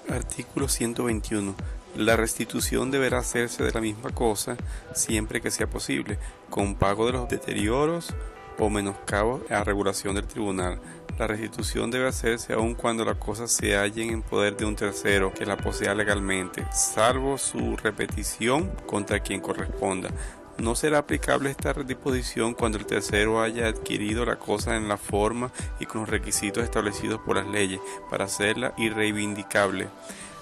Artículo 121. La restitución deberá hacerse de la misma cosa siempre que sea posible, con pago de los deterioros o menoscabos a regulación del tribunal. La restitución debe hacerse aun cuando la cosa se halle en poder de un tercero que la posea legalmente, salvo su repetición contra quien corresponda. No será aplicable esta disposición cuando el tercero haya adquirido la cosa en la forma y con los requisitos establecidos por las leyes para hacerla irreivindicable.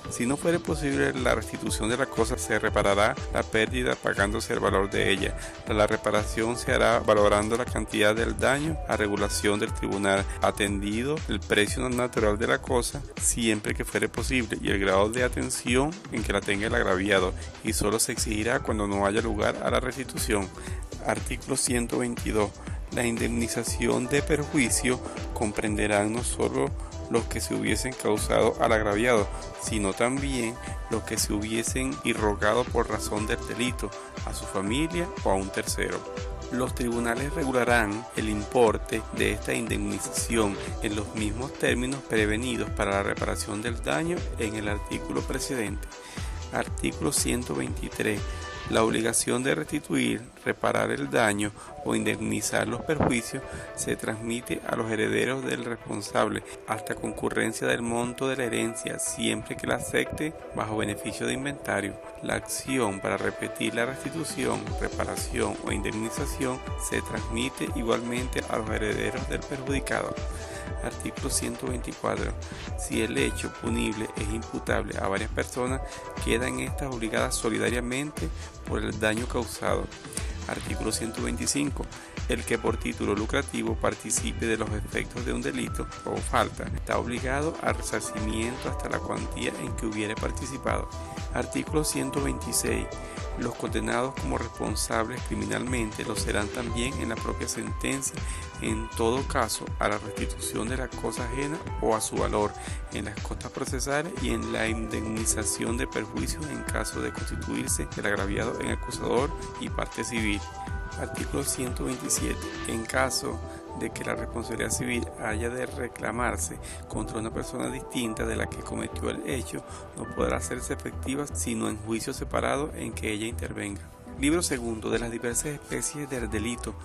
Si no fuere posible la restitución de la cosa, se reparará la pérdida pagándose el valor de ella. La reparación se hará valorando la cantidad del daño a regulación del tribunal, atendido el precio natural de la cosa, siempre que fuere posible, y el grado de atención en que la tenga el agraviado, y solo se exigirá cuando no haya lugar a la restitución. Artículo 122. La indemnización de perjuicio comprenderá no solo los que se hubiesen causado al agraviado, sino también los que se hubiesen irrogado por razón del delito a su familia o a un tercero. Los tribunales regularán el importe de esta indemnización en los mismos términos prevenidos para la reparación del daño en el artículo precedente. Artículo 123. La obligación de restituir, reparar el daño o indemnizar los perjuicios se transmite a los herederos del responsable hasta concurrencia del monto de la herencia, siempre que la acepte bajo beneficio de inventario. La acción para repetir la restitución, reparación o indemnización se transmite igualmente a los herederos del perjudicado. Artículo 124. Si el hecho punible es imputable a varias personas, quedan estas obligadas solidariamente por el daño causado. Artículo 125. El que por título lucrativo participe de los efectos de un delito o falta está obligado al resarcimiento hasta la cuantía en que hubiere participado. Artículo 126. Los condenados como responsables criminalmente lo serán también en la propia sentencia, en todo caso a la restitución de la cosa ajena o a su valor, en las costas procesales y en la indemnización de perjuicios en caso de constituirse el agraviado en acusador y parte civil. Artículo 127. En caso de que la responsabilidad civil haya de reclamarse contra una persona distinta de la que cometió el hecho, no podrá hacerse efectiva sino en juicio separado en que ella intervenga. Libro segundo de las diversas especies del delito.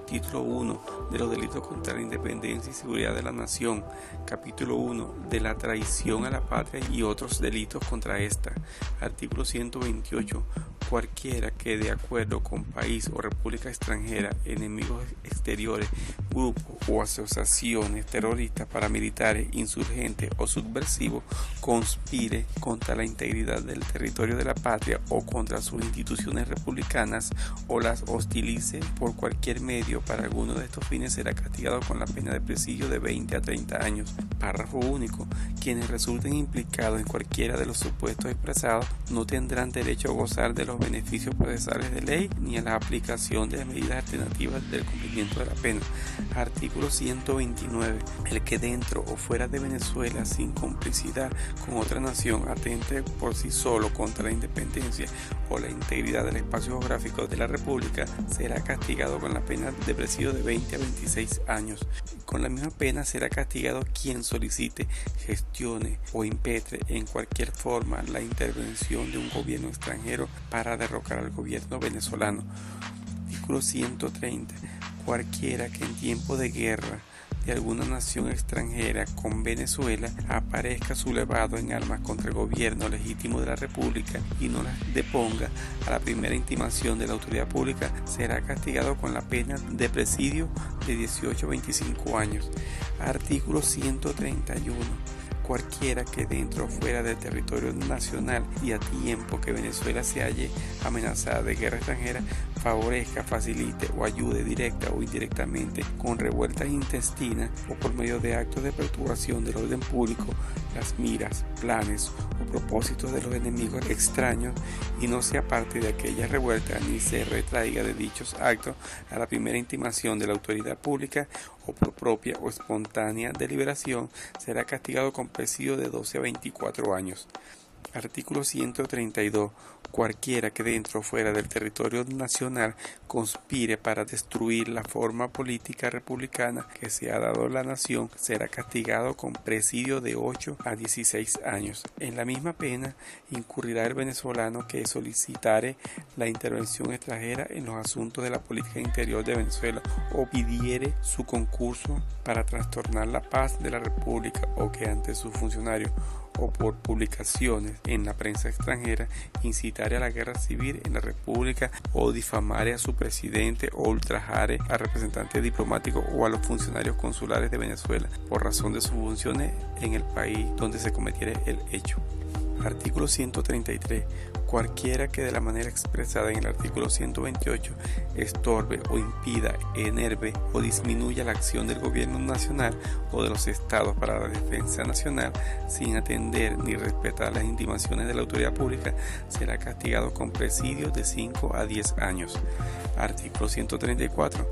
Título 1 de los delitos contra la independencia y seguridad de la nación. Capítulo 1 de la traición a la patria y otros delitos contra esta. Artículo 128. Cualquiera que de acuerdo con país o república extranjera, enemigos exteriores, grupos o asociaciones terroristas, paramilitares, insurgentes o subversivos conspire contra la integridad del territorio de la patria o contra sus instituciones republicanas o las hostilice por cualquier medio para alguno de estos fines, será castigado con la pena de presidio de 20 a 30 años. Párrafo único. Quienes resulten implicados en cualquiera de los supuestos expresados no tendrán derecho a gozar de los beneficios procesales de ley ni a la aplicación de las medidas alternativas del cumplimiento de la pena. Artículo 129. El que dentro o fuera de Venezuela sin complicidad con otra nación atente por sí solo contra la independencia o la integridad del espacio geográfico de la República será castigado con la pena de presidio de 20 a 26 años. Con la misma pena será castigado quien solicite, gestione o impetre en cualquier forma la intervención de un gobierno extranjero para derrocar al gobierno venezolano. Artículo 130. Cualquiera que en tiempo de guerra de alguna nación extranjera con Venezuela aparezca sublevado en armas contra el gobierno legítimo de la República y no las deponga a la primera intimación de la autoridad pública, será castigado con la pena de presidio de 18 a 25 años. Artículo 131. Cualquiera que dentro o fuera del territorio nacional y a tiempo que Venezuela se halle amenazada de guerra extranjera, favorezca, facilite o ayude directa o indirectamente con revueltas intestinas o por medio de actos de perturbación del orden público, las miras, planes o propósitos de los enemigos extraños y no sea parte de aquella revuelta ni se retraiga de dichos actos a la primera intimación de la autoridad pública o por propia o espontánea deliberación, será castigado con presidio de 12 a 24 años. Artículo 132. Cualquiera que dentro o fuera del territorio nacional conspire para destruir la forma política republicana que se ha dado la nación será castigado con presidio de 8 a 16 años. En la misma pena incurrirá el venezolano que solicitare la intervención extranjera en los asuntos de la política interior de Venezuela o pidiere su concurso para trastornar la paz de la República o que ante sus funcionarios o por publicaciones en la prensa extranjera incitare a la guerra civil en la República o difamare a su presidente o ultrajare a representantes diplomáticos o a los funcionarios consulares de Venezuela por razón de sus funciones en el país donde se cometiere el hecho. Artículo 133. Cualquiera que de la manera expresada en el artículo 128 estorbe o impida, enerve o disminuya la acción del gobierno nacional o de los estados para la defensa nacional sin atender ni respetar las intimaciones de la autoridad pública será castigado con presidio de 5 a 10 años. Artículo 134.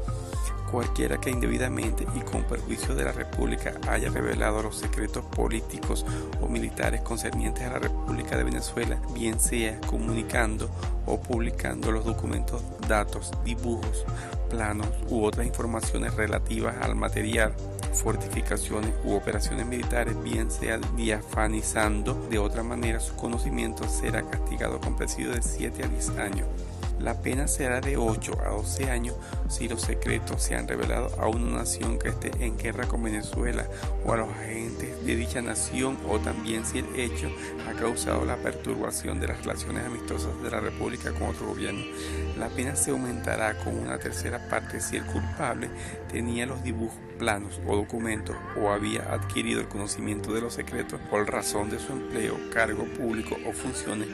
Cualquiera que indebidamente y con perjuicio de la República haya revelado los secretos políticos o militares concernientes a la República de Venezuela, bien sea comunicando o publicando los documentos, datos, dibujos, planos u otras informaciones relativas al material, fortificaciones u operaciones militares, bien sea diafanizando de otra manera su conocimiento, será castigado con presidio de 7 a 10 años. La pena será de 8 a 12 años si los secretos se han revelado a una nación que esté en guerra con Venezuela o a los agentes de dicha nación o también si el hecho ha causado la perturbación de las relaciones amistosas de la República con otro gobierno. La pena se aumentará con una tercera parte si el culpable tenía los dibujos, planos o documentos o había adquirido el conocimiento de los secretos por razón de su empleo, cargo público o funciones.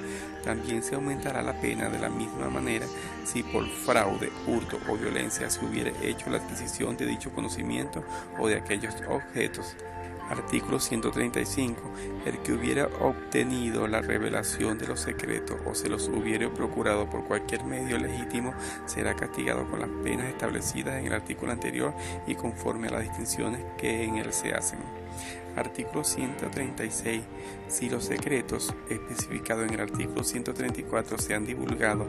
También se aumentará la pena de la misma manera si por fraude, hurto o violencia se hubiera hecho la adquisición de dicho conocimiento o de aquellos objetos. Artículo 135. El que hubiera obtenido la revelación de los secretos o se los hubiera procurado por cualquier medio legítimo será castigado con las penas establecidas en el artículo anterior y conforme a las distinciones que en él se hacen. Artículo 136. Si los secretos especificados en el artículo 134 se han divulgado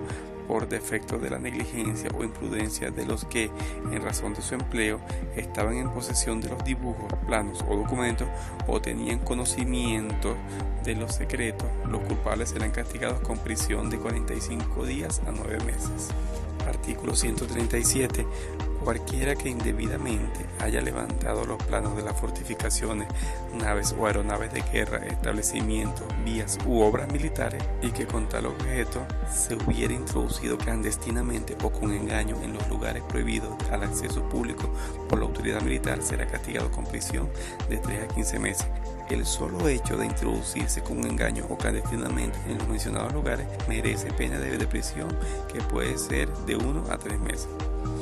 por defecto de la negligencia o imprudencia de los que, en razón de su empleo, estaban en posesión de los dibujos, planos o documentos o tenían conocimiento de los secretos, los culpables serán castigados con prisión de 45 días a 9 meses. Artículo 137. Cualquiera que indebidamente haya levantado los planos de las fortificaciones, naves o aeronaves de guerra, establecimientos, vías u obras militares y que con tal objeto se hubiera introducido clandestinamente o con engaño en los lugares prohibidos al acceso público por la autoridad militar será castigado con prisión de 3 a 15 meses. El solo hecho de introducirse con un engaño o clandestinamente en los mencionados lugares merece pena de prisión que puede ser de 1 a 3 meses.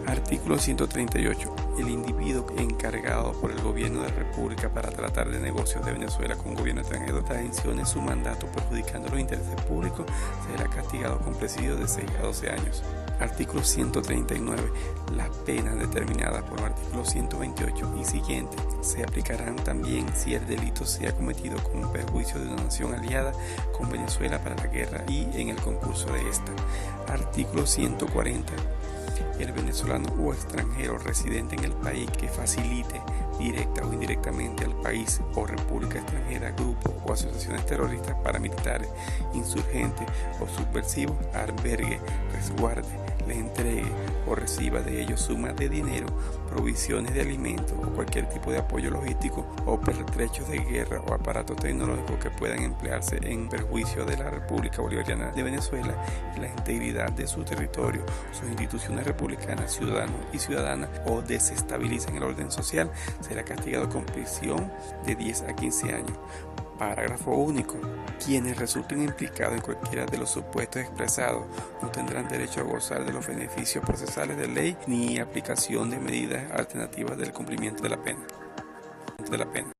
Artículo 138. El individuo encargado por el gobierno de la República para tratar de negocios de Venezuela con gobierno extranjero traicione su mandato perjudicando los intereses públicos será castigado con presidio de 6 a 12 años. Artículo 139. Las penas determinadas por el artículo 128 y siguientes se aplicarán también si el delito sea cometido con perjuicio de una nación aliada con Venezuela para la guerra y en el concurso de esta. Artículo 140. El venezolano o extranjero residente en el país que facilite directa o indirectamente al país o república extranjera, grupos o asociaciones terroristas, paramilitares, insurgentes o subversivos, albergue, resguarde, le entregue o reciba de ellos sumas de dinero, provisiones de alimentos o cualquier tipo de apoyo logístico o pertrechos de guerra o aparatos tecnológicos que puedan emplearse en perjuicio de la República Bolivariana de Venezuela y la integridad de su territorio, sus instituciones republicanas, ciudadanos y ciudadanas o desestabilicen el orden social, será castigado con prisión de 10 a 15 años. Parágrafo único. Quienes resulten implicados en cualquiera de los supuestos expresados no tendrán derecho a gozar de los beneficios procesales de ley ni aplicación de medidas alternativas del cumplimiento de la pena.